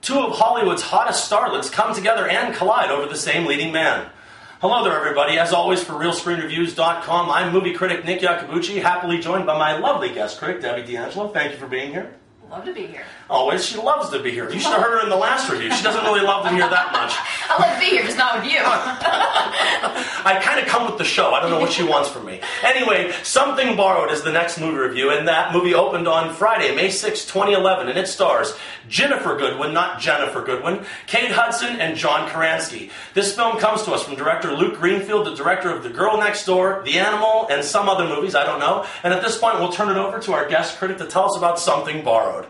Two of Hollywood's hottest starlets come together and collide over the same leading man. Hello there, everybody. As always, for RealScreenReviews.com, I'm movie critic Nick Yacobucci, happily joined by my lovely guest critic, Debbie D'Angelo. Thank you for being here. Love to be here. Always. She loves to be here. You should have heard her in the last review. She doesn't really love to be here that much. I love to be here, just not with you. I kind of come with the show. I don't know what she wants from me. Anyway, Something Borrowed is the next movie review, and that movie opened on Friday, May 6, 2011, and it stars Ginnifer Goodwin, not Jennifer Goodwin, Kate Hudson, and John Krasinski. This film comes to us from director Luke Greenfield, the director of The Girl Next Door, The Animal, and some other movies, I don't know. And at this point, we'll turn it over to our guest critic to tell us about Something Borrowed.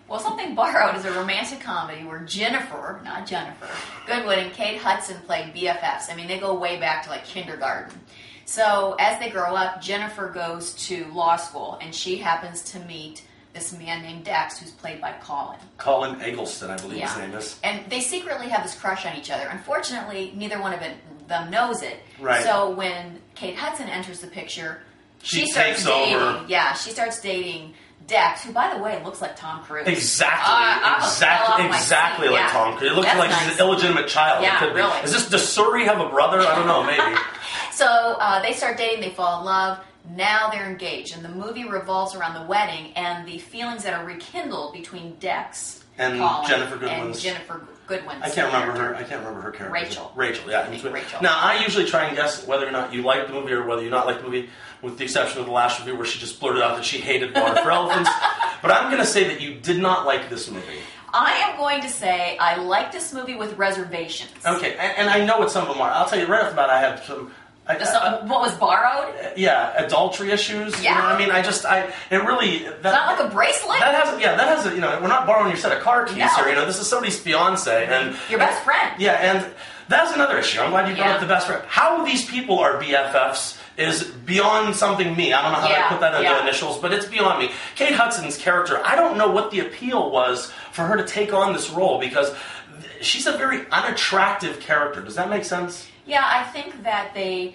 Well, Something Borrowed is a romantic comedy where Ginnifer, not Jennifer, Goodwin and Kate Hudson played BFFs. I mean, they go way back to like kindergarten. So as they grow up, Ginnifer goes to law school, and she happens to meet this man named Dex, who's played by Colin. Colin Egglesfield, I believe his name is. And they secretly have this crush on each other. Unfortunately, neither one of them knows it. Right. So when Kate Hudson enters the picture, she starts takes dating. over. Yeah, she starts dating Dex, who, by the way, looks like Tom Cruise. Exactly like yeah. Tom Cruise. It looks That's like nice. She's an illegitimate child. Yeah, it could really. Does Surrey have a brother? I don't know, maybe. So they start dating, they fall in love, now they're engaged, and the movie revolves around the wedding and the feelings that are rekindled between Dex and Colin, Ginnifer Goodwin's. I can't remember her character. Rachel, yeah. Rachel. Now, I usually try and guess whether or not you like the movie or whether you not like the movie, with the exception of the last review where she just blurted out that she hated Water for Elephants. But I'm going to say that you did not like this movie. I am going to say I like this movie with reservations. Okay, and I know what some of them are. I'll tell you right off the bat, I have some... what was borrowed? Yeah, adultery issues. Yeah. You know what I mean? It really... It's not like a bracelet? That has a, we're not borrowing your set of car keys here. This is somebody's fiancé. And your best friend. Yeah, and that's another issue. I'm glad you brought up the best friend. How these people are BFFs is beyond something me. I don't know how to put that in the initials, but it's beyond me. Kate Hudson's character, I don't know what the appeal was for her to take on this role, because she's a very unattractive character. Does that make sense? Yeah, I think that they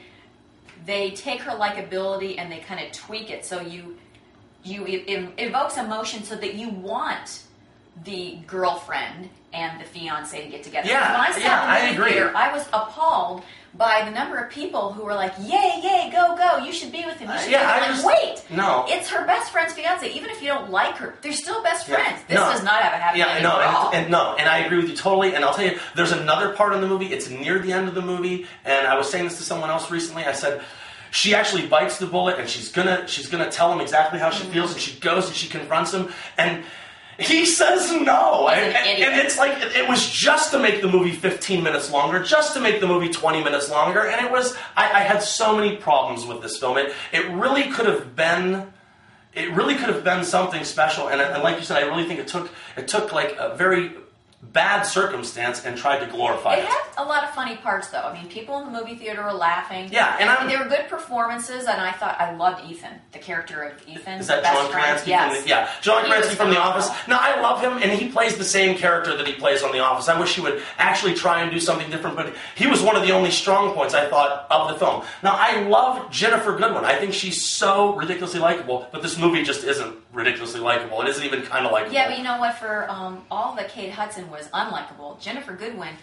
take her likability and they kind of tweak it so it evokes emotion so that you want the girlfriend and the fiancé to get together. Yeah, when I saw the movie theater, I was appalled by the number of people who were like, "Yay, yay, go, go! You should be with him." You should be with him. Wait, no, it's her best friend's fiancé. Even if you don't like her, they're still best friends. This does not have a happy ending at all. And I agree with you totally. And I'll tell you, there's another part in the movie. It's near the end of the movie, and I was saying this to someone else recently. I said, she actually bites the bullet, and she's gonna tell him exactly how she feels, and she goes and she confronts him, and he says no. And it's like, it was just to make the movie 15 minutes longer, just to make the movie 20 minutes longer, and it was, I had so many problems with this film. It really could have been something special, and like you said, I really think it took like a very bad circumstance and tried to glorify it. It had a lot of funny parts, though. I mean, people in the movie theater were laughing. Yeah, and there were good performances, and I loved Ethan, the character of Ethan. Is that John Krasinski? Yes. John Krasinski from The Office. Now, I love him, and he plays the same character that he plays on The Office. I wish he would actually try and do something different, but he was one of the only strong points, I thought, of the film. Now, I love Ginnifer Goodwin. I think she's so ridiculously likable, but this movie just isn't ridiculously likable. It isn't even kind of likable. Yeah, but you know what? For all that Kate Hudson was unlikable, Ginnifer Goodwin,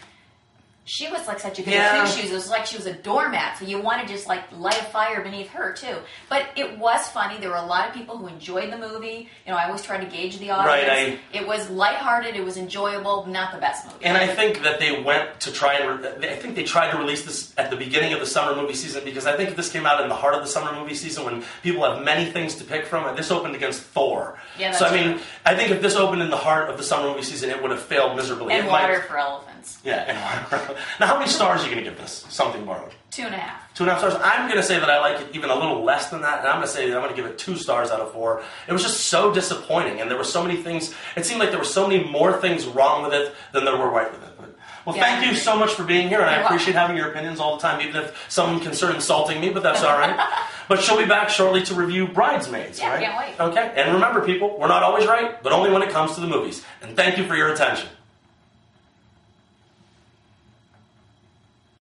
she was like such a good two shoes. It was like she was a doormat, so you want to just like light a fire beneath her too. But it was funny. There were a lot of people who enjoyed the movie. I always try to gauge the audience. Right. It was lighthearted. It was enjoyable. Not the best movie. And I think that they went to try and I think they tried to release this at the beginning of the summer movie season, because I think if this came out in the heart of the summer movie season when people have many things to pick from, and this opened against Thor. Yeah, so I mean, I think if this opened in the heart of the summer movie season, it would have failed miserably. And Water for Elephants. Yeah, and Water. Now, how many stars are you going to give this? Something Borrowed. 2.5. 2.5 stars. I'm going to say that I like it even a little less than that, and I'm going to say that I'm going to give it 2 stars out of 4. It was just so disappointing, and there were so many things. It seemed like there were so many more things wrong with it than there were right with it. Well, thank you so much for being here, and I appreciate having your opinions all the time, even if some can start insulting me, but that's all right. But she'll be back shortly to review Bridesmaids, right? Yeah, can't wait. Okay, and remember, people, we're not always right, but only when it comes to the movies. And thank you for your attention.